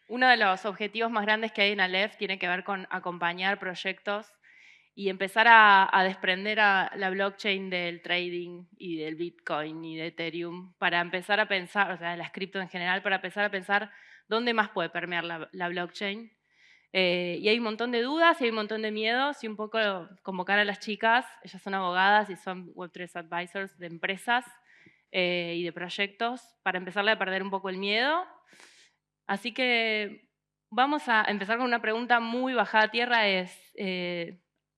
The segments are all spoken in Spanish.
Uno de los objetivos más grandes que hay en Aleph tiene que ver con acompañar proyectos y empezar a desprender a la blockchain del trading y del Bitcoin y de Ethereum para empezar a pensar, o sea, las cripto en general, para empezar a pensar dónde más puede permear la blockchain. Y hay un montón de dudas y hay un montón de miedos y un poco convocar a las chicas, ellas son abogadas y son Web3 advisors de empresas y de proyectos, para empezarle a perder un poco el miedo. Así que vamos a empezar con una pregunta muy bajada a tierra,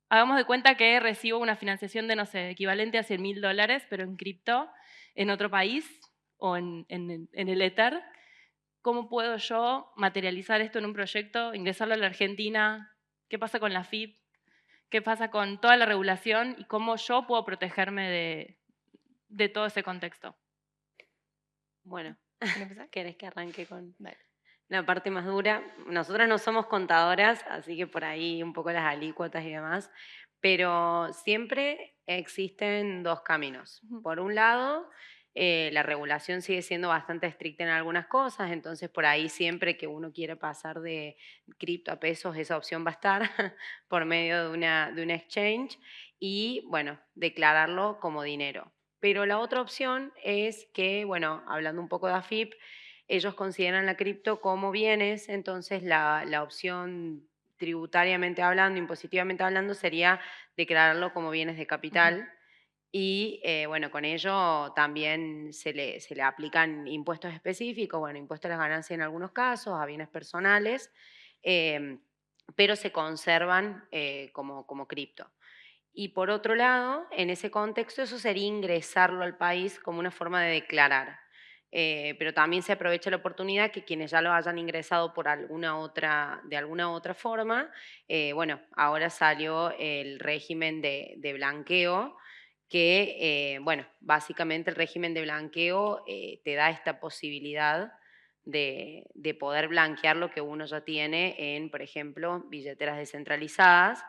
hagamos de cuenta que recibo una financiación de, no sé, equivalente a $100.000, pero en cripto, en otro país o en el Ether. ¿Cómo puedo yo materializar esto en un proyecto, ingresarlo a la Argentina? ¿Qué pasa con la FIP? ¿Qué pasa con toda la regulación? ¿Y cómo yo puedo protegerme de todo ese contexto? Bueno, ¿Quieren empezar? ¿querés que arranque con Dale. la parte más dura? Nosotras no somos contadoras, así que por ahí un poco las alícuotas y demás, pero siempre existen dos caminos. Ujú. Por un lado, la regulación sigue siendo bastante estricta en algunas cosas, entonces por ahí siempre que uno quiere pasar de cripto a pesos, esa opción va a estar por medio de una exchange y, bueno, declararlo como dinero. Pero la otra opción es que, bueno, hablando un poco de AFIP, ellos consideran la cripto como bienes, entonces la opción tributariamente hablando, impositivamente hablando, sería declararlo como bienes de Ujú. capital. Y bueno, con ello también se le aplican impuestos específicos, bueno, impuestos a las ganancias en algunos casos, a bienes personales, eh, pero se conservan como cripto. Y por otro lado, en ese contexto, eso sería ingresarlo al país como una forma de declarar. Pero también se aprovecha la oportunidad que quienes ya lo hayan ingresado de alguna otra forma, bueno, ahora salió el régimen de blanqueo, que, bueno, básicamente el régimen de blanqueo te da esta posibilidad de poder blanquear lo que uno ya tiene en, por ejemplo, billeteras descentralizadas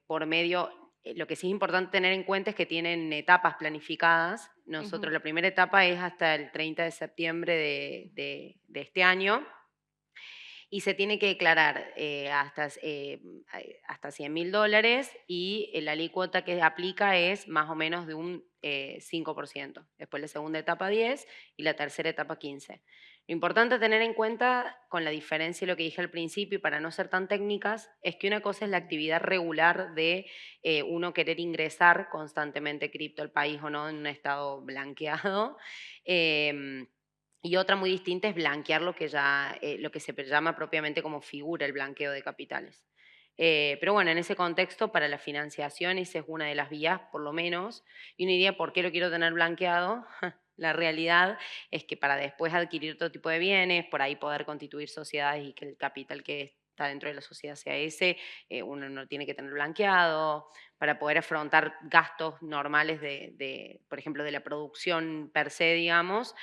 por medio, lo que sí es importante tener en cuenta es que tienen etapas planificadas. Ujú. Nosotros la primera etapa es hasta el 30 de septiembre de este año y se tiene que declarar hasta $100.000 y la alícuota que aplica es más o menos de un 5%. Después la segunda etapa 10 y la tercera etapa 15. Lo importante a tener en cuenta, con la diferencia de lo que dije al principio y para no ser tan técnicas, es que una cosa es la actividad regular de uno querer ingresar constantemente cripto al país o no en un estado blanqueado. Y otra muy distinta es blanquear lo que se llama propiamente como figura el blanqueo de capitales. Pero bueno, en ese contexto, para la financiación, esa es una de las vías, por lo menos. Y uno diría, ¿por qué lo quiero tener blanqueado? La realidad es que para después adquirir otro tipo de bienes, por ahí poder constituir sociedades y que el capital que está dentro de la sociedad sea ese, uno no tiene que tener blanqueado, para poder afrontar gastos normales por ejemplo, de la producción per se, digamos,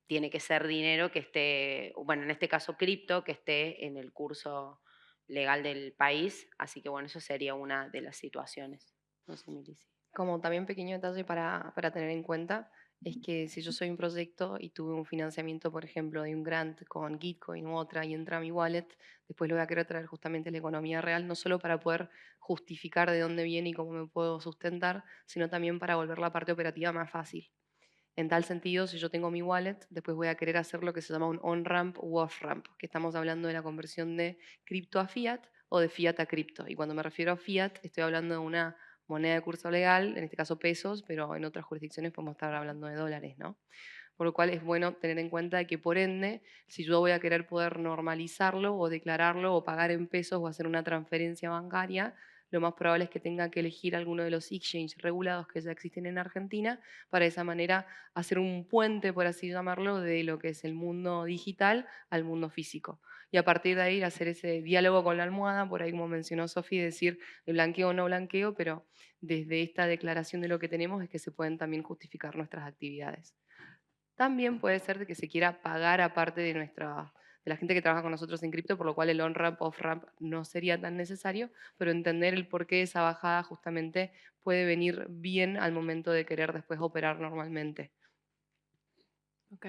tiene que ser dinero que esté, bueno, en este caso cripto, que esté en el curso legal del país. Así que bueno, eso sería una de las situaciones. No sé, Milici. Como también pequeño detalle para tener en cuenta es que si yo soy un proyecto y tuve un financiamiento, por ejemplo, de un grant con Gitcoin u otra y entra a mi wallet, después lo voy a querer traer justamente a la economía real, no solo para poder justificar de dónde viene y cómo me puedo sustentar, sino también para volver la parte operativa más fácil. En tal sentido, si yo tengo mi wallet, después voy a querer hacer lo que se llama un on-ramp u off-ramp, que estamos hablando de la conversión de cripto a fiat o de fiat a cripto. Y cuando me refiero a fiat, estoy hablando de una moneda de curso legal, en este caso pesos, pero en otras jurisdicciones podemos estar hablando de dólares, ¿no? Por lo cual es bueno tener en cuenta que por ende, si yo voy a querer poder normalizarlo o declararlo o pagar en pesos o hacer una transferencia bancaria, lo más probable es que tenga que elegir alguno de los exchanges regulados que ya existen en Argentina para de esa manera hacer un puente, por así llamarlo, de lo que es el mundo digital al mundo físico. Y a partir de ahí hacer ese diálogo con la almohada, por ahí como mencionó Sofi, decir blanqueo o no blanqueo, pero desde esta declaración de lo que tenemos es que se pueden también justificar nuestras actividades. También puede ser de que se quiera pagar aparte de la gente que trabaja con nosotros en cripto, por lo cual el on-ramp, off-ramp no sería tan necesario, pero entender el por qué esa bajada justamente puede venir bien al momento de querer después operar normalmente. Ok.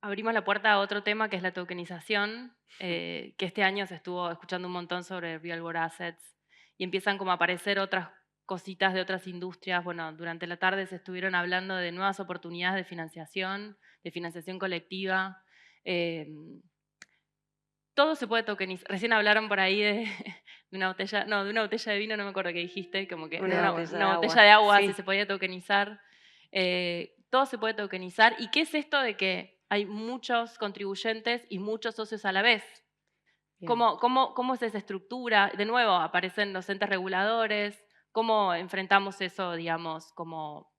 Abrimos la puerta a otro tema que es la tokenización, que este año se estuvo escuchando un montón sobre real world assets y empiezan como a aparecer otras cositas de otras industrias. Bueno, durante la tarde se estuvieron hablando de nuevas oportunidades de financiación colectiva. eh, Todo se puede tokenizar. Recién hablaron por ahí de una botella, no, de una botella de vino, no me acuerdo qué dijiste, como que Una botella de una agua. botella de agua Sí. si se podía tokenizar. Todo se puede tokenizar. ¿Y qué es esto de que hay muchos contribuyentes y muchos socios a la vez? Bien. ¿Cómo es esa estructura? De nuevo, aparecen los entes reguladores. ¿Cómo enfrentamos eso, digamos, como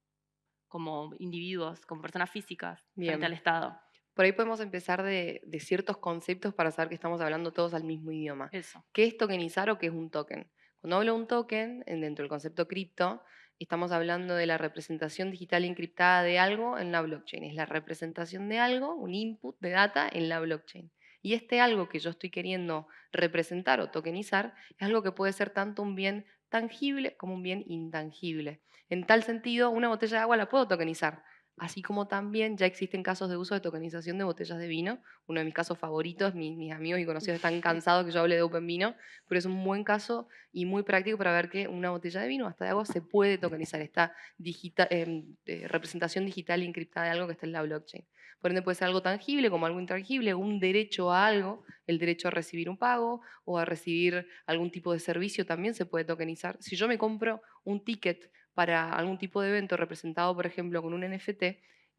individuos, como personas físicas frente Bien. al Estado? Por ahí podemos empezar de ciertos conceptos para saber que estamos hablando todos al mismo idioma. Eso. ¿Qué es tokenizar o qué es un token? Cuando hablo de un token, dentro del concepto cripto, estamos hablando de la representación digital encriptada de algo en la blockchain. Es la representación de algo, un input de data en la blockchain. Y este algo que yo estoy queriendo representar o tokenizar es algo que puede ser tanto un bien tangible como un bien intangible. En tal sentido, una botella de agua la puedo tokenizar. Así como también ya existen casos de uso de tokenización de botellas de vino. Uno de mis casos favoritos, mis amigos y conocidos están cansados que yo hable de Open Vino, pero es un buen caso y muy práctico para ver que una botella de vino, hasta de agua, se puede tokenizar. Esta representación digital encriptada de algo que está en la blockchain. Por ende puede ser algo tangible como algo intangible, un derecho a algo, el derecho a recibir un pago o a recibir algún tipo de servicio también se puede tokenizar. Si yo me compro un ticket para algún tipo de evento representado, por ejemplo, con un NFT,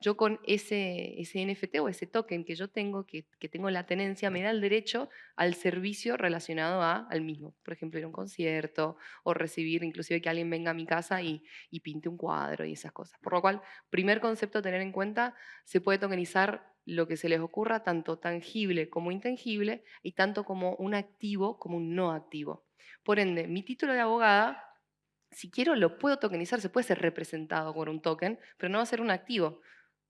yo con ese NFT o ese token que yo tengo, que tengo la tenencia, me da el derecho al servicio relacionado al mismo. Por ejemplo, ir a un concierto o recibir inclusive que alguien venga a mi casa y pinte un cuadro y esas cosas. Por lo cual, primer concepto a tener en cuenta, se puede tokenizar lo que se les ocurra, tanto tangible como intangible, y tanto como un activo como un no activo. Por ende, mi título de abogada, si quiero, lo puedo tokenizar, se puede ser representado por un token, pero no va a ser un activo,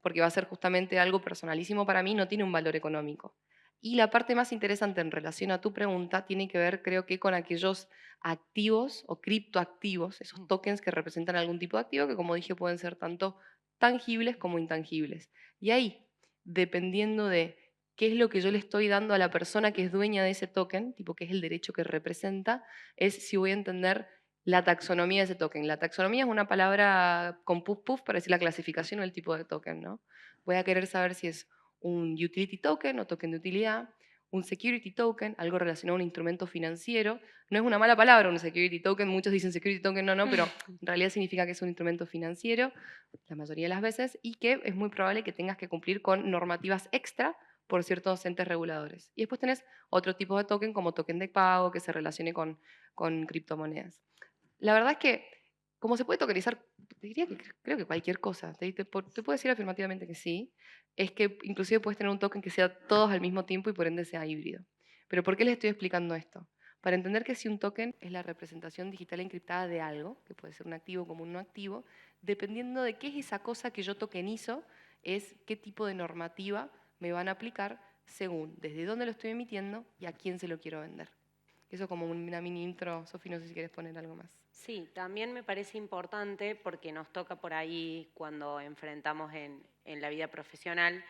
porque va a ser justamente algo personalísimo para mí, no tiene un valor económico. Y la parte más interesante en relación a tu pregunta tiene que ver, creo que, con aquellos activos o criptoactivos, esos tokens que representan algún tipo de activo, que como dije pueden ser tanto tangibles como intangibles. Y ahí, dependiendo de qué es lo que yo le estoy dando a la persona que es dueña de ese token, tipo qué es el derecho que representa, es si voy a entender la taxonomía de ese token. La taxonomía es una palabra con puff puff para decir la clasificación o el tipo de token, ¿no? Voy a querer saber si es un utility token o token de utilidad, un security token, algo relacionado a un instrumento financiero. No es una mala palabra un security token, muchos dicen security token, no, pero en realidad significa que es un instrumento financiero la mayoría de las veces y que es muy probable que tengas que cumplir con normativas extra por ciertos entes reguladores. Y después tenés otro tipo de token como token de pago que se relacione con criptomonedas. La verdad es que, como se puede tokenizar, te diría que creo que cualquier cosa, te puedo decir afirmativamente que sí, es que inclusive puedes tener un token que sea todos al mismo tiempo y por ende sea híbrido. Pero ¿por qué les estoy explicando esto? Para entender que si un token es la representación digital encriptada de algo, que puede ser un activo como un no activo, dependiendo de qué es esa cosa que yo tokenizo, es qué tipo de normativa me van a aplicar según desde dónde lo estoy emitiendo y a quién se lo quiero vender. Eso como una mini intro. Sofi, no sé si quieres poner algo más. Sí, también me parece importante porque nos toca por ahí cuando enfrentamos en la vida profesional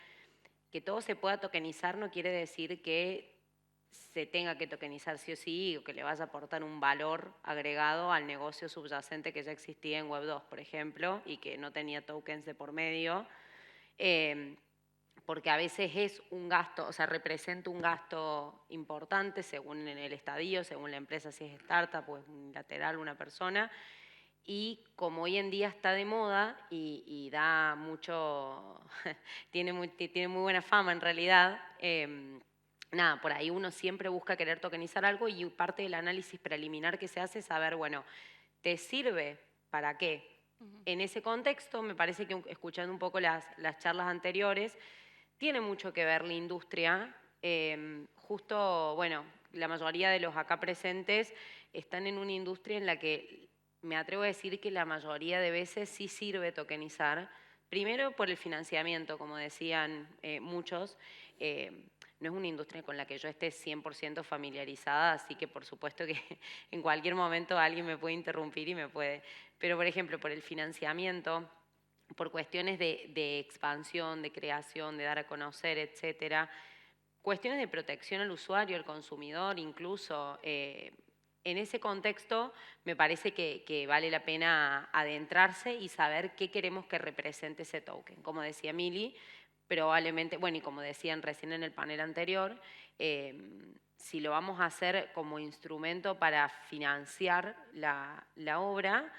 que todo se pueda tokenizar no quiere decir que se tenga que tokenizar sí o sí o que le vaya a aportar un valor agregado al negocio subyacente que ya existía en Web 2, por ejemplo, y que no tenía tokens de por medio. Porque a veces es un gasto, o sea, representa un gasto importante según en el estadio, según la empresa, si es startup o es unilateral una persona. Y como hoy en día está de moda y da mucho, tiene muy buena fama en realidad, nada, por ahí uno siempre busca querer tokenizar algo y parte del análisis preliminar que se hace es saber, bueno, ¿te sirve para qué? En ese contexto, me parece que escuchando un poco las charlas anteriores, tiene mucho que ver la industria. Justo, bueno, la mayoría de los acá presentes están en una industria en la que me atrevo a decir que la mayoría de veces sí sirve tokenizar, Primero por el financiamiento, como decían muchos. No es una industria con la que yo esté 100% familiarizada, así que por supuesto que en cualquier momento alguien me puede interrumpir y me puede. Pero por ejemplo, por el financiamiento, por cuestiones de expansión, de creación, de dar a conocer, etcétera, cuestiones de protección al usuario, al consumidor, incluso. En ese contexto me parece que vale la pena adentrarse y saber qué queremos que represente ese token. Como decía Mili, probablemente, bueno, y como decían recién en el panel anterior, si lo vamos a hacer como instrumento para financiar la obra,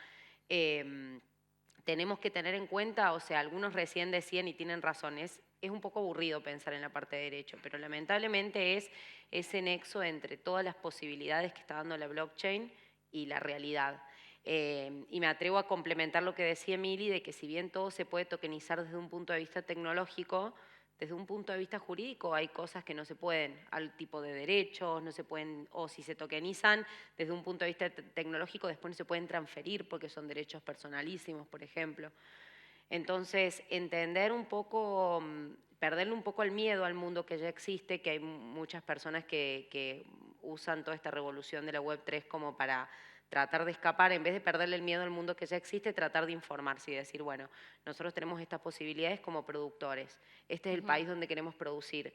tenemos que tener en cuenta, o sea, algunos recién decían y tienen razón, es un poco aburrido pensar en la parte de derecho, pero lamentablemente es ese nexo entre todas las posibilidades que está dando la blockchain y la realidad. Y me atrevo a complementar lo que decía Emily, de que si bien todo se puede tokenizar desde un punto de vista tecnológico, desde un punto de vista jurídico hay cosas que no se pueden, al tipo de derechos, no se pueden, o si se tokenizan desde un punto de vista tecnológico, después no se pueden transferir porque son derechos personalísimos, por ejemplo. Entonces, entender un poco, perderle un poco el miedo al mundo que ya existe, que hay muchas personas que usan toda esta revolución de la Web3 como para tratar de escapar, en vez de perderle el miedo al mundo que ya existe, tratar de informarse y decir, bueno, nosotros tenemos estas posibilidades como productores, este es el país donde queremos producir.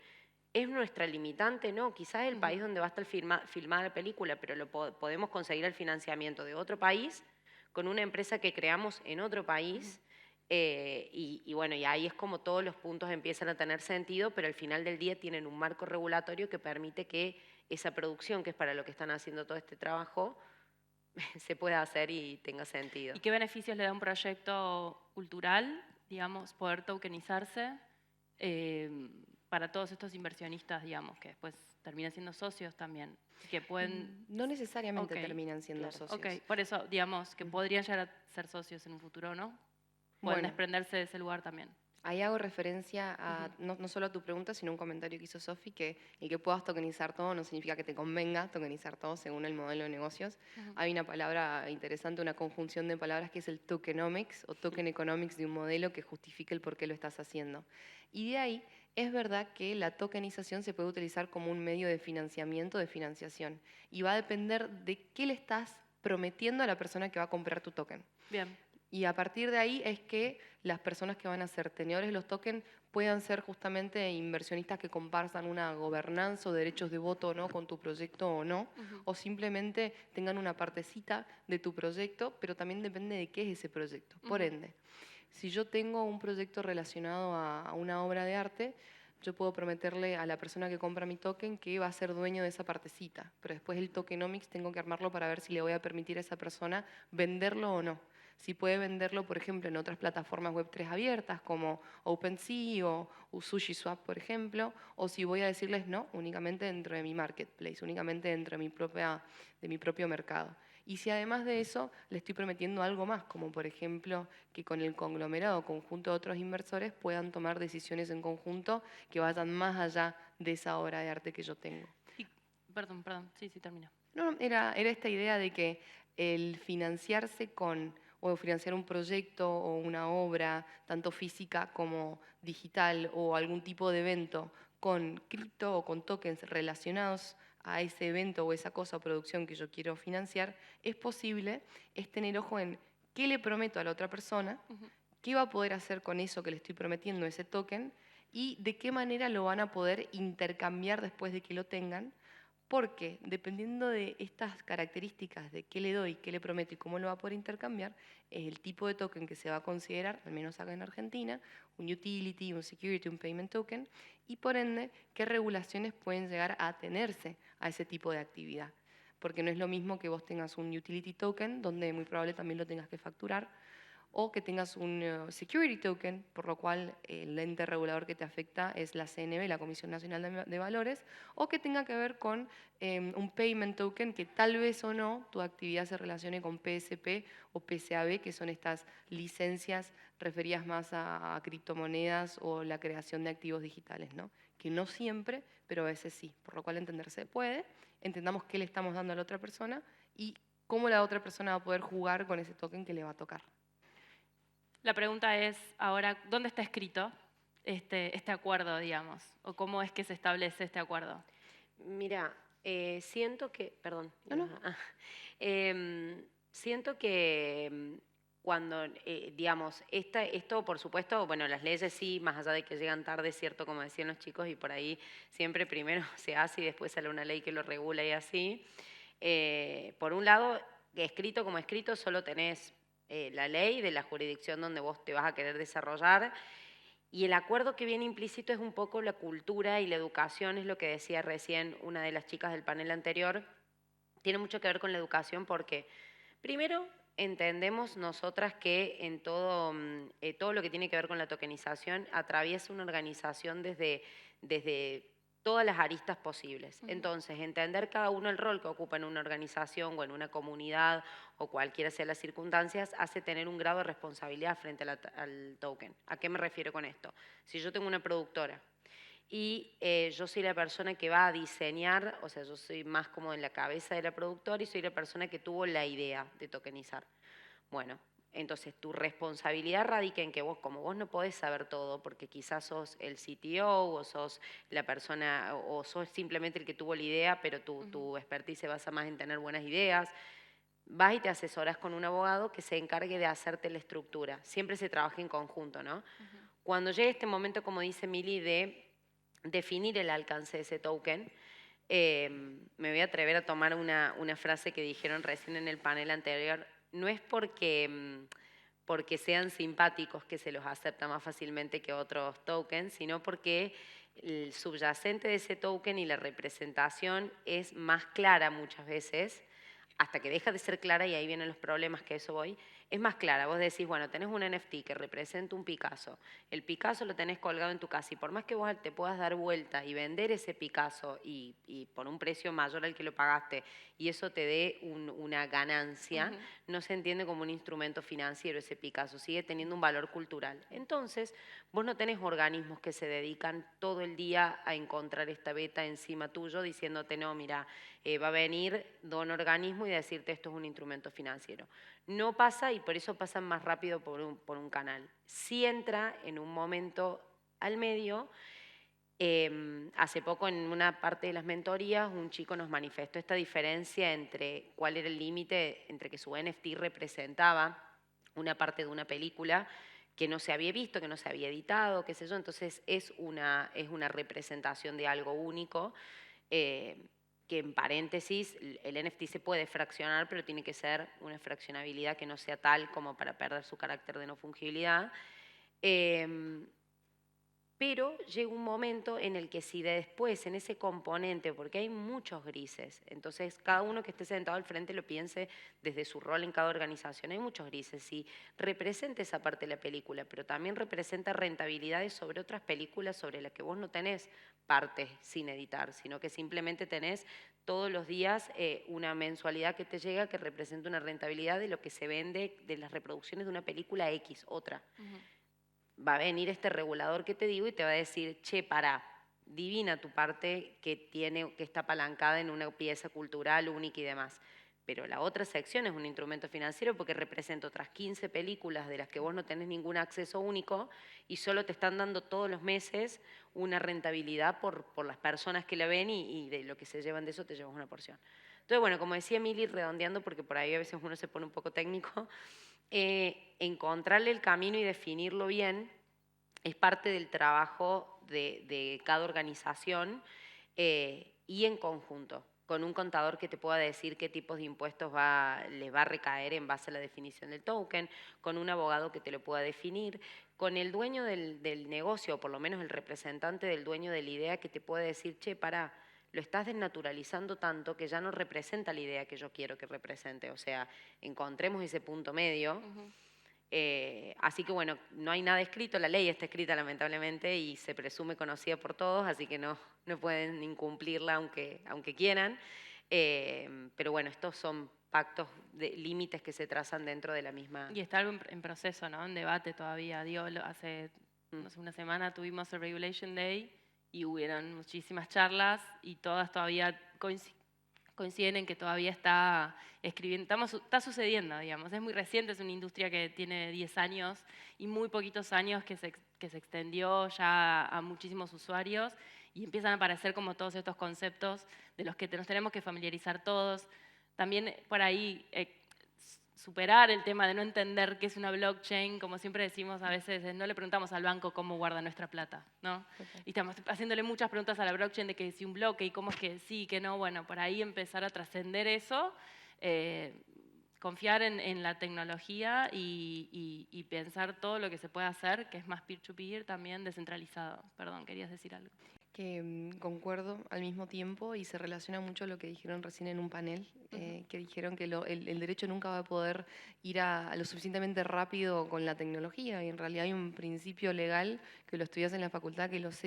¿Es nuestra limitante? No, quizás es el país donde va a estar filmada la película, pero podemos conseguir el financiamiento de otro país con una empresa que creamos en otro país. Y bueno, y ahí es como todos los puntos empiezan a tener sentido, pero al final del día tienen un marco regulatorio que permite que esa producción, que es para lo que están haciendo todo este trabajo, se pueda hacer y tenga sentido. ¿Y qué beneficios le da un proyecto cultural, digamos, poder tokenizarse para todos estos inversionistas, digamos, que después terminan siendo socios también? Que pueden... No necesariamente Ok, terminan siendo claro. socios. Ok, por eso, digamos, que podrían llegar a ser socios en un futuro, ¿no? Pueden Bueno, desprenderse de ese lugar también. ahí hago referencia a no solo a tu pregunta, sino a un comentario que hizo Sofi, que el que puedas tokenizar todo no significa que te convenga tokenizar todo según el modelo de negocios. Hay una palabra interesante, una conjunción de palabras que es el tokenomics o token economics de un modelo que justifica el por qué lo estás haciendo. Y de ahí es verdad que la tokenización se puede utilizar como un medio de financiamiento, de financiación, y va a depender de qué le estás prometiendo a la persona que va a comprar tu token. Bien. Y a partir de ahí es que las personas que van a ser tenedores de los tokens puedan ser justamente inversionistas que compartan una gobernanza o derechos de voto o no con tu proyecto o no, o simplemente tengan una partecita de tu proyecto, pero también depende de qué es ese proyecto. Por ende, si yo tengo un proyecto relacionado a una obra de arte, yo puedo prometerle a la persona que compra mi token que va a ser dueño de esa partecita, pero después el tokenomics tengo que armarlo para ver si le voy a permitir a esa persona venderlo o no. Si puede venderlo, por ejemplo, en otras plataformas Web3 abiertas como OpenSea o SushiSwap, por ejemplo, o si voy a decirles no, únicamente dentro de mi marketplace, únicamente dentro de mi propio mercado. Y si además de eso le estoy prometiendo algo más, como por ejemplo que con el conglomerado o conjunto de otros inversores puedan tomar decisiones en conjunto que vayan más allá de esa obra de arte que yo tengo. Perdón, sí, termina. No, era esta idea de que el financiarse o financiar un proyecto o una obra, tanto física como digital, o algún tipo de evento con cripto o con tokens relacionados a ese evento o esa cosa o producción que yo quiero financiar, es posible, es tener ojo en qué le prometo a la otra persona, qué va a poder hacer con eso que le estoy prometiendo, ese token, y de qué manera lo van a poder intercambiar después de que lo tengan, porque dependiendo de estas características de qué le doy, qué le prometo y cómo lo va a poder intercambiar, es el tipo de token que se va a considerar, al menos acá en Argentina, un utility, un security, un payment token, y por ende, qué regulaciones pueden llegar a atenerse a ese tipo de actividad. Porque no es lo mismo que vos tengas un utility token, donde muy probable también lo tengas que facturar, o que tengas un security token, por lo cual el ente regulador que te afecta es la CNV, la Comisión Nacional de Valores, o que tenga que ver con un payment token que tal vez o no tu actividad se relacione con PSP o PCAB, que son estas licencias referidas más a criptomonedas o la creación de activos digitales, ¿no? Que no siempre, pero a veces sí, por lo cual entenderse puede, entendamos qué le estamos dando a la otra persona y cómo la otra persona va a poder jugar con ese token que le va a tocar. La pregunta es ahora, ¿dónde está escrito este acuerdo, digamos? ¿O cómo es que se establece este acuerdo? Mira, siento que, perdón, No, no. siento que cuando, digamos, esto por supuesto, bueno, las leyes sí, más allá de que llegan tarde, es cierto, como decían los chicos, y por ahí siempre primero se hace y después sale una ley que lo regula y así. Por un lado, escrito como escrito, solo tenés la ley de la jurisdicción donde vos te vas a querer desarrollar y el acuerdo que viene implícito es un poco la cultura y la educación, es lo que decía recién una de las chicas del panel anterior. Tiene mucho que ver con la educación porque, primero, entendemos nosotras que en todo, todo lo que tiene que ver con la tokenización atraviesa una organización desde todas las aristas posibles. Entonces, entender cada uno el rol que ocupa en una organización o en una comunidad o cualquiera sea las circunstancias hace tener un grado de responsabilidad frente al token. ¿A qué me refiero con esto? Si yo tengo una productora y yo soy la persona que va a diseñar, o sea, yo soy más como en la cabeza de la productora y soy la persona que tuvo la idea de tokenizar. Bueno, entonces tu responsabilidad radica en que vos, como vos no podés saber todo, porque quizás sos el CTO o sos la persona, o sos simplemente el que tuvo la idea, pero tu expertise se basa más en tener buenas ideas, vas y te asesoras con un abogado que se encargue de hacerte la estructura. Siempre se trabaja en conjunto, ¿no? Cuando llegue este momento, como dice Mili, de definir el alcance de ese token, me voy a atrever a tomar una frase que dijeron recién en el panel anterior. No es porque sean simpáticos que se los acepta más fácilmente que otros tokens, sino porque el subyacente de ese token y la representación es más clara muchas veces, hasta que deja de ser clara, y ahí vienen los problemas, que a eso voy, es más clara. Vos decís, bueno, tenés un NFT que representa un Picasso, el Picasso lo tenés colgado en tu casa, y por más que vos te puedas dar vuelta y vender ese Picasso y por un precio mayor al que lo pagaste, y eso te dé una ganancia, no se entiende como un instrumento financiero ese Picasso, sigue teniendo un valor cultural. Entonces, vos no tenés organismos que se dedican todo el día a encontrar esta beta encima tuyo, diciéndote, no, mira, va a venir don organismo y decirte esto es un instrumento financiero. No pasa, y por eso pasan más rápido por un canal. Sí entra en un momento al medio. Hace poco en una parte de las mentorías un chico nos manifestó esta diferencia entre cuál era el límite entre que su NFT representaba una parte de una película que no se había visto, que no se había editado, qué sé yo. Entonces es una representación de algo único. Que en paréntesis, el NFT se puede fraccionar, pero tiene que ser una fraccionabilidad que no sea tal como para perder su carácter de no fungibilidad. Pero llega un momento en el que si después en ese componente, porque hay muchos grises, entonces cada uno que esté sentado al frente lo piense desde su rol en cada organización, hay muchos grises, si representa esa parte de la película, pero también representa rentabilidades sobre otras películas sobre las que vos no tenés partes sin editar, sino que simplemente tenés todos los días una mensualidad que te llega que representa una rentabilidad de lo que se vende de las reproducciones de una película X, otra. Va a venir este regulador que te digo y te va a decir, che, pará, divina tu parte que está apalancada en una pieza cultural única y demás. Pero la otra sección es un instrumento financiero porque representa otras 15 películas de las que vos no tenés ningún acceso único y solo te están dando todos los meses una rentabilidad por las personas que la ven y de lo que se llevan de eso te llevas una porción. Entonces, bueno, como decía Mili, redondeando, porque por ahí a veces uno se pone un poco técnico, encontrarle el camino y definirlo bien es parte del trabajo de cada organización y en conjunto, con un contador que te pueda decir qué tipos de impuestos les va a recaer en base a la definición del token, con un abogado que te lo pueda definir, con el dueño del negocio, o por lo menos el representante del dueño de la idea que te pueda decir, che, pará, lo estás desnaturalizando tanto que ya no representa la idea que yo quiero que represente. O sea, encontremos ese punto medio. Así que bueno, no hay nada escrito, la ley está escrita lamentablemente y se presume conocida por todos, así que no pueden incumplirla aunque quieran. Pero bueno, estos son pactos de límites que se trazan dentro de la misma. Y está algo en proceso, ¿no? En debate todavía. Hace no sé, una semana tuvimos el Regulation Day y hubieron muchísimas charlas y todas todavía coinciden en que todavía está está sucediendo, digamos. Es muy reciente, es una industria que tiene 10 años y muy poquitos años que se extendió ya a muchísimos usuarios y empiezan a aparecer como todos estos conceptos de los que nos tenemos que familiarizar todos. También por ahí superar el tema de no entender qué es una blockchain, como siempre decimos a veces, no le preguntamos al banco cómo guarda nuestra plata, ¿no? Y estamos haciéndole muchas preguntas a la blockchain de que si un bloque y cómo es que sí, que no, bueno, por ahí empezar a trascender eso, confiar en la tecnología y pensar todo lo que se puede hacer, que es más peer-to-peer, también descentralizado. Perdón, querías decir algo. Que concuerdo al mismo tiempo y se relaciona mucho a lo que dijeron recién en un panel, que dijeron que el derecho nunca va a poder ir a lo suficientemente rápido con la tecnología y en realidad hay un principio legal que lo estudias en la facultad que los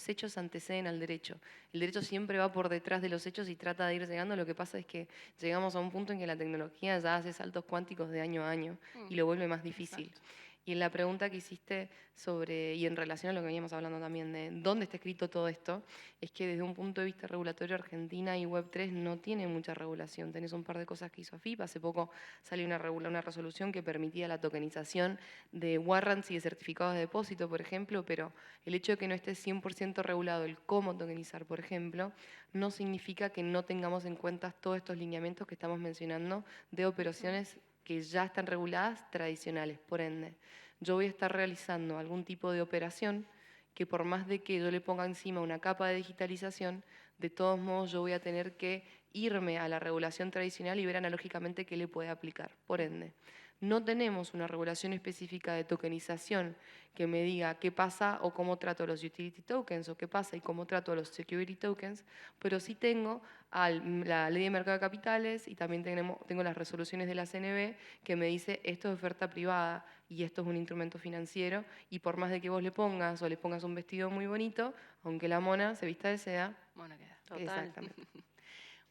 hechos anteceden al derecho. El derecho siempre va por detrás de los hechos y trata de ir llegando, lo que pasa es que llegamos a un punto en que la tecnología ya hace saltos cuánticos de año a año y lo vuelve más difícil. Exacto. Y en la pregunta que hiciste sobre, y en relación a lo que veníamos hablando también de dónde está escrito todo esto, es que desde un punto de vista regulatorio Argentina y Web3 no tiene mucha regulación. Tenés un par de cosas que hizo AFIP. Hace poco salió una resolución que permitía la tokenización de warrants y de certificados de depósito, por ejemplo, pero el hecho de que no esté 100% regulado el cómo tokenizar, por ejemplo, no significa que no tengamos en cuenta todos estos lineamientos que estamos mencionando de operaciones que ya están reguladas tradicionales. Por ende, yo voy a estar realizando algún tipo de operación que por más de que yo le ponga encima una capa de digitalización, de todos modos yo voy a tener que irme a la regulación tradicional y ver analógicamente qué le puede aplicar. Por ende, no tenemos una regulación específica de tokenización que me diga qué pasa o cómo trato los utility tokens o qué pasa y cómo trato los security tokens, pero sí tengo la ley de mercado de capitales y también tengo las resoluciones de la CNB que me dice esto es oferta privada y esto es un instrumento financiero y por más de que vos le pongas o le pongas un vestido muy bonito, aunque la mona se vista de seda, Bueno, queda. Total. exactamente.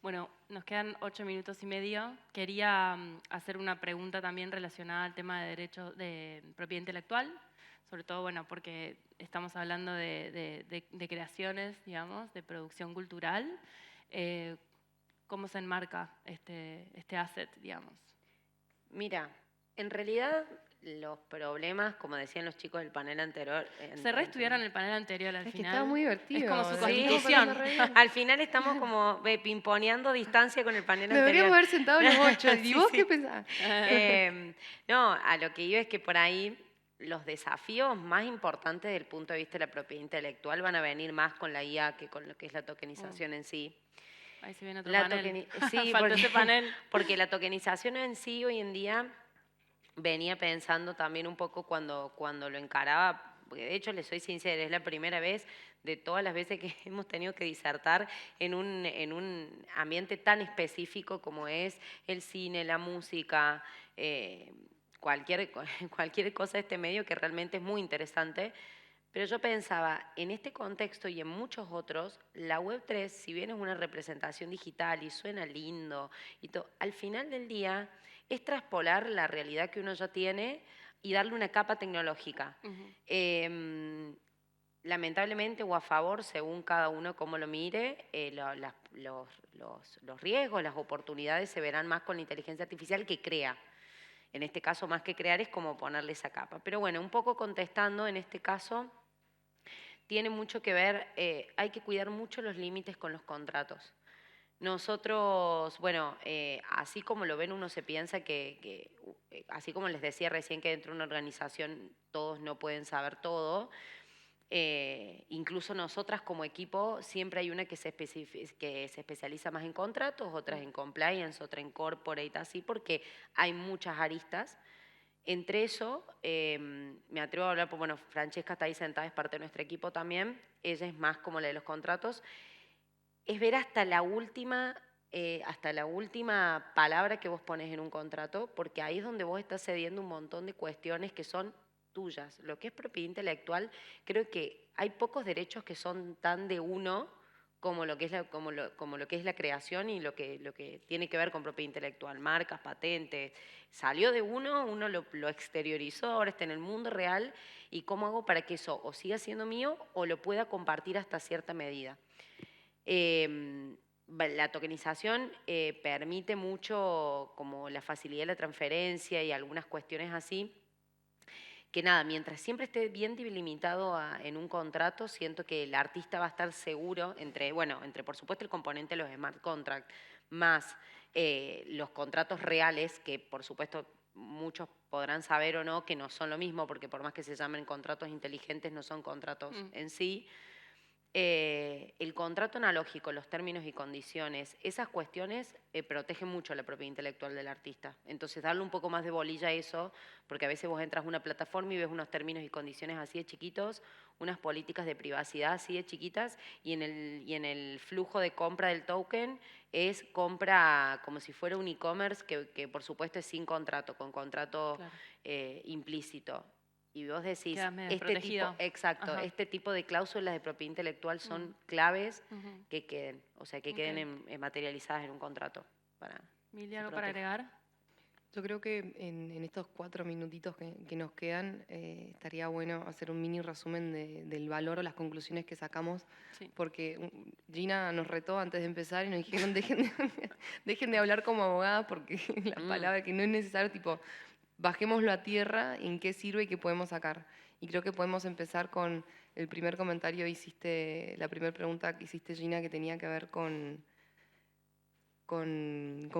Bueno, nos quedan 8 minutos y medio. Quería hacer una pregunta también relacionada al tema de derechos de propiedad intelectual, sobre todo, bueno, porque estamos hablando de creaciones, digamos, de producción cultural. ¿Cómo se enmarca este asset, digamos? Mira, en realidad los problemas, como decían los chicos del panel anterior... Se reestudiaron el panel anterior al Es que final. estaba muy divertido. Es como su la constitución. estamos pasando re bien. Al final estamos como pimponeando distancia con el panel Nos anterior. deberíamos haber sentado los 8. ¿Y Sí, vos sí. qué pensás? No, a lo que iba es que por ahí los desafíos más importantes desde el punto de vista de la propiedad intelectual van a venir más con la IA que con lo que es la tokenización en sí. Ahí se viene otro panel. Sí, Faltó ese panel. porque la tokenización en sí hoy en día venía pensando también un poco cuando lo encaraba, porque de hecho, les soy sincera, es la primera vez de todas las veces que hemos tenido que disertar en un ambiente tan específico como es el cine, la música, cualquier cosa de este medio que realmente es muy interesante. Pero yo pensaba, en este contexto y en muchos otros, la Web3, si bien es una representación digital y suena lindo, al final del día es traspolar la realidad que uno ya tiene y darle una capa tecnológica. Lamentablemente o a favor, según cada uno cómo lo mire, los riesgos, las oportunidades se verán más con la inteligencia artificial que crea. En este caso, más que crear, es como ponerle esa capa. Pero bueno, un poco contestando, en este caso, tiene mucho que ver, hay que cuidar mucho los límites con los contratos. Nosotros, bueno, así como lo ven, uno se piensa que, así como les decía recién que dentro de una organización todos no pueden saber todo, incluso nosotras como equipo siempre hay una que se especializa más en contratos, otras en compliance, otra en corporate, así, porque hay muchas aristas. Entre eso, me atrevo a hablar, pues bueno, Francesca está ahí sentada, es parte de nuestro equipo también, ella es más como la de los contratos, es ver hasta la última palabra que vos pones en un contrato, porque ahí es donde vos estás cediendo un montón de cuestiones que son tuyas. Lo que es propiedad intelectual, creo que hay pocos derechos que son tan de uno como lo que es la creación y lo que tiene que ver con propiedad intelectual, marcas, patentes. Salió de uno lo exteriorizó, ahora está en el mundo real, y cómo hago para que eso o siga siendo mío o lo pueda compartir hasta cierta medida. la tokenización permite mucho como la facilidad de la transferencia y algunas cuestiones así, que nada, mientras siempre esté bien delimitado en un contrato, siento que el artista va a estar seguro entre por supuesto el componente de los smart contracts, más los contratos reales, que por supuesto muchos podrán saber o no que no son lo mismo, porque por más que se llamen contratos inteligentes, no son contratos en sí. El contrato analógico, los términos y condiciones, esas cuestiones protegen mucho la propiedad intelectual del artista. Entonces, darle un poco más de bolilla a eso, porque a veces vos entras a una plataforma y ves unos términos y condiciones así de chiquitos, unas políticas de privacidad así de chiquitas, y en el flujo de compra del token es compra como si fuera un e-commerce que por supuesto es sin contrato, con contrato Claro. Implícito. Y vos decís, Quedas medio desprotegido. exacto, Ajá. este tipo de cláusulas de propiedad intelectual son claves Ujú. que queden, o sea, que Ok. queden materializadas en un contrato. Mili, se ¿algo para proteja. agregar? Yo creo que en estos 4 minutitos que nos quedan, estaría bueno hacer un mini resumen del valor o las conclusiones que sacamos, Sí. porque Gina nos retó antes de empezar y nos dijeron dejen de hablar como abogadas porque la palabra que no es necesario, tipo, bajémoslo a tierra, en qué sirve y qué podemos sacar. Y creo que podemos empezar con el primer comentario, la primera pregunta que hiciste, Gina, que tenía que ver con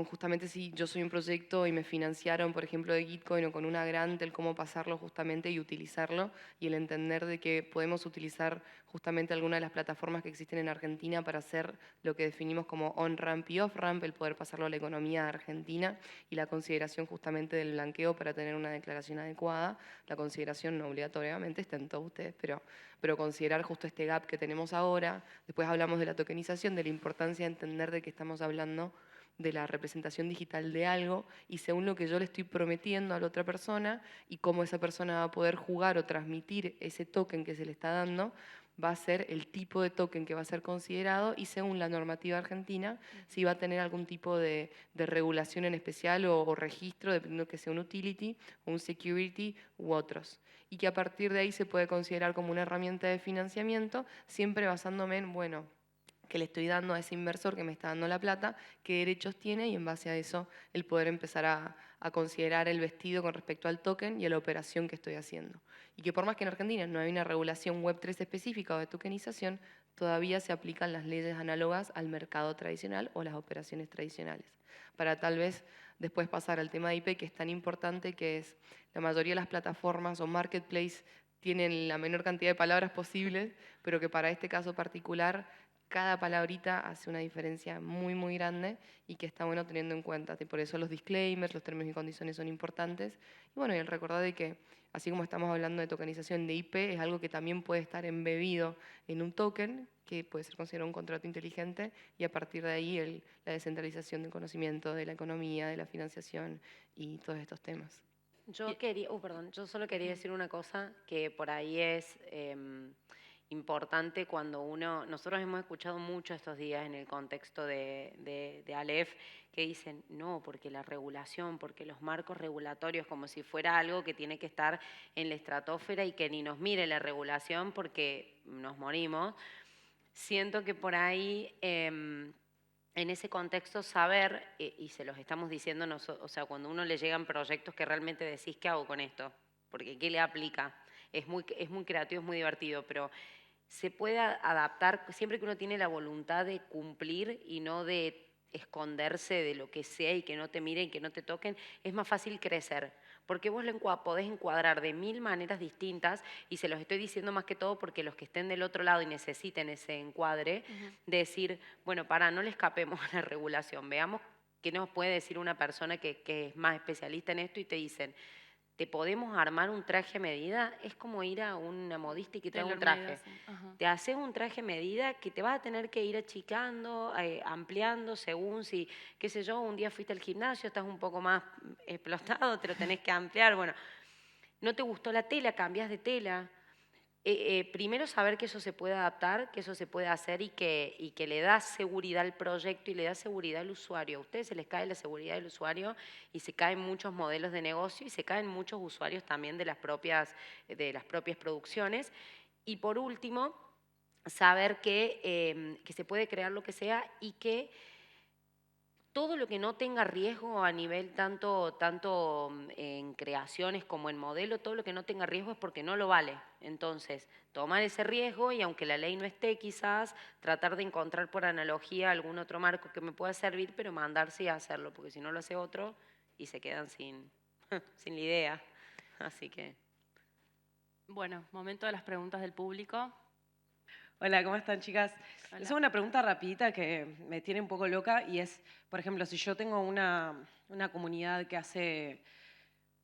justamente si yo soy un proyecto y me financiaron, por ejemplo, de Gitcoin o con una grant, el cómo pasarlo justamente y utilizarlo, y el entender de que podemos utilizar justamente alguna de las plataformas que existen en Argentina para hacer lo que definimos como on-ramp y off-ramp, el poder pasarlo a la economía argentina y la consideración justamente del blanqueo para tener una declaración adecuada. La consideración no obligatoriamente está en todos ustedes, pero considerar justo este gap que tenemos ahora. Después hablamos de la tokenización, de la importancia de entender de que estamos hablando de la representación digital de algo y según lo que yo le estoy prometiendo a la otra persona y cómo esa persona va a poder jugar o transmitir ese token que se le está dando, va a ser el tipo de token que va a ser considerado y según la normativa argentina, si va a tener algún tipo de regulación en especial o registro, dependiendo que sea un utility, un security u otros. Y que a partir de ahí se puede considerar como una herramienta de financiamiento, siempre basándome en, bueno, que le estoy dando a ese inversor que me está dando la plata, qué derechos tiene y en base a eso el poder empezar a considerar el vestido con respecto al token y a la operación que estoy haciendo. Y que por más que en Argentina no hay una regulación Web3 específica o de tokenización, todavía se aplican las leyes análogas al mercado tradicional o las operaciones tradicionales. Para tal vez después pasar al tema de IP, que es tan importante, que es la mayoría de las plataformas o marketplace tienen la menor cantidad de palabras posibles, pero que para este caso particular cada palabrita hace una diferencia muy, muy grande y que está bueno teniendo en cuenta. Por eso los disclaimers, los términos y condiciones son importantes. Y bueno, y el recordar de que, así como estamos hablando de tokenización de IP, es algo que también puede estar embebido en un token, que puede ser considerado un contrato inteligente, y a partir de ahí la descentralización del conocimiento, de la economía, de la financiación y todos estos temas. Yo solo quería decir una cosa que por ahí es importante cuando nosotros hemos escuchado mucho estos días en el contexto de Aleph, que dicen, no, porque la regulación, porque los marcos regulatorios, como si fuera algo que tiene que estar en la estratosfera y que ni nos mire la regulación porque nos morimos. Siento que por ahí en ese contexto saber, y se los estamos diciendo, o sea, cuando uno le llegan proyectos que realmente decís, ¿qué hago con esto? Porque ¿qué le aplica? Es muy creativo, es muy divertido, pero se puede adaptar siempre que uno tiene la voluntad de cumplir y no de esconderse de lo que sea y que no te miren, que no te toquen, es más fácil crecer. Porque vos podés encuadrar de 1000 maneras distintas, y se los estoy diciendo más que todo porque los que estén del otro lado y necesiten ese encuadre, de decir, bueno, no le escapemos a la regulación, veamos qué nos puede decir una persona que es más especialista en esto y te dicen, ¿te podemos armar un traje a medida? Es como ir a una modista y que te haga un Tailor-made, traje. sí. Ajá. Te haces un traje a medida que te vas a tener que ir achicando, ampliando según si, qué sé yo, un día fuiste al gimnasio, estás un poco más explotado, te lo tenés que ampliar. Bueno, no te gustó la tela, cambias de tela. Primero saber que eso se puede adaptar, que eso se puede hacer y que le da seguridad al proyecto y le da seguridad al usuario. A ustedes se les cae la seguridad del usuario y se caen muchos modelos de negocio y se caen muchos usuarios también de las propias producciones. Y por último, saber que se puede crear lo que sea y que todo lo que no tenga riesgo a nivel tanto en creaciones como en modelo, todo lo que no tenga riesgo es porque no lo vale. Entonces, tomar ese riesgo y aunque la ley no esté, quizás tratar de encontrar por analogía algún otro marco que me pueda servir, pero mandarse a hacerlo, porque si no lo hace otro y se quedan sin, sin la idea. Así que... Bueno, momento de las preguntas del público. Hola, ¿cómo están, chicas? Hola. Les hago una pregunta rapidita que me tiene un poco loca y es, por ejemplo, si yo tengo una comunidad que hace...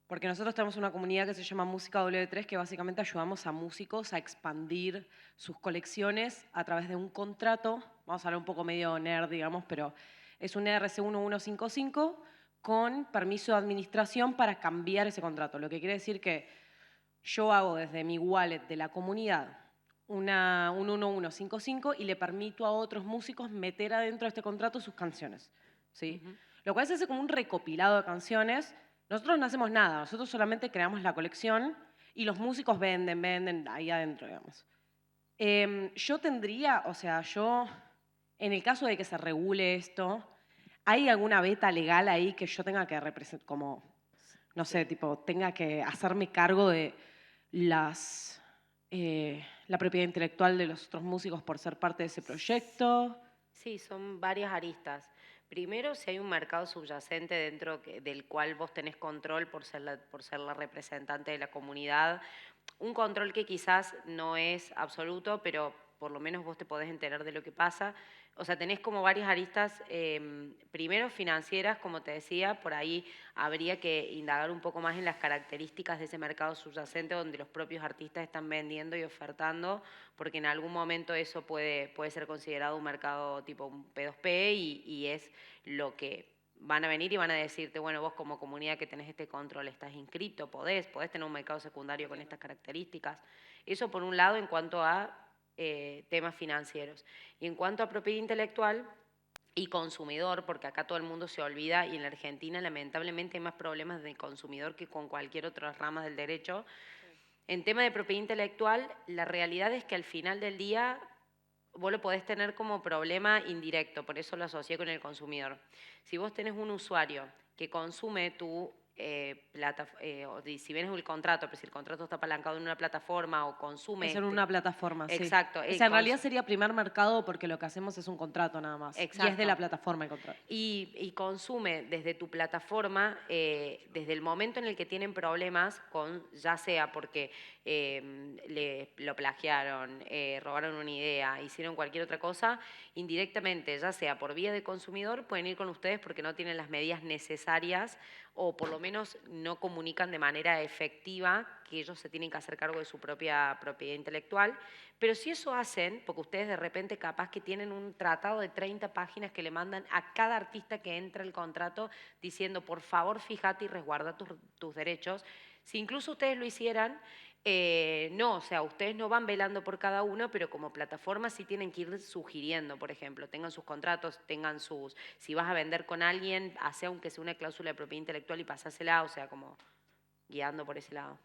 Porque nosotros tenemos una comunidad que se llama Música W3, que básicamente ayudamos a músicos a expandir sus colecciones a través de un contrato. Vamos a hablar un poco medio nerd, digamos, pero es un ERC 1155 con permiso de administración para cambiar ese contrato. Lo que quiere decir que yo hago desde mi wallet de la comunidad un 1155 y le permito a otros músicos meter adentro de este contrato sus canciones, ¿sí? Lo cual se hace como un recopilado de canciones. Nosotros no hacemos nada, nosotros solamente creamos la colección y los músicos venden ahí adentro, digamos. Yo tendría, o sea, en el caso de que se regule esto, ¿hay alguna beta legal ahí que yo tenga que representar, como, no sé, tipo, tenga que hacerme cargo de la propiedad intelectual de los otros músicos por ser parte de ese proyecto? Sí, son varias aristas. Primero, si hay un mercado subyacente dentro del cual vos tenés control por ser la representante de la comunidad, un control que quizás no es absoluto, pero por lo menos vos te podés enterar de lo que pasa. O sea, tenés como varias aristas, primero financieras, como te decía, por ahí habría que indagar un poco más en las características de ese mercado subyacente donde los propios artistas están vendiendo y ofertando, porque en algún momento eso puede ser considerado un mercado tipo un P2P y es lo que van a venir y van a decirte, bueno, vos como comunidad que tenés este control, estás inscrito, podés tener un mercado secundario con estas características. Eso por un lado en cuanto a temas financieros. Y en cuanto a propiedad intelectual y consumidor, porque acá todo el mundo se olvida y en la Argentina lamentablemente hay más problemas de consumidor que con cualquier otra rama del derecho. En tema de propiedad intelectual, la realidad es que al final del día vos lo podés tener como problema indirecto, por eso lo asocié con el consumidor. Si vos tenés un usuario que consume tu si bien es el contrato, pero si el contrato está apalancado en una plataforma o consume... Es en una plataforma, sí. Exacto. O sea, en realidad sería primer mercado porque lo que hacemos es un contrato nada más. Exacto. Y es de la plataforma el contrato. Y consume desde tu plataforma, desde el momento en el que tienen problemas, ya sea porque lo plagiaron, robaron una idea, hicieron cualquier otra cosa, indirectamente, ya sea por vía de consumidor, pueden ir con ustedes porque no tienen las medidas necesarias o por lo menos no comunican de manera efectiva que ellos se tienen que hacer cargo de su propia propiedad intelectual. Pero si eso hacen, porque ustedes de repente capaz que tienen un tratado de 30 páginas que le mandan a cada artista que entra el contrato diciendo, por favor, fíjate y resguarda tus derechos, si incluso ustedes lo hicieran, no, o sea, ustedes no van velando por cada uno, pero como plataforma sí tienen que ir sugiriendo, por ejemplo, tengan sus contratos, si vas a vender con alguien, hace aunque sea una cláusula de propiedad intelectual y pasásela, o sea, como guiando por ese lado.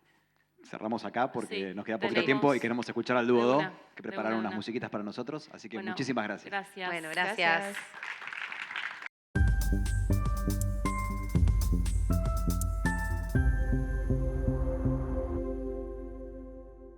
Cerramos acá porque Sí, nos queda poquito tenemos- tiempo y queremos escuchar al dúo de 2, una, que de prepararon una. unas musiquitas para nosotros, así que Bueno, muchísimas gracias. Gracias. Bueno, gracias. Gracias.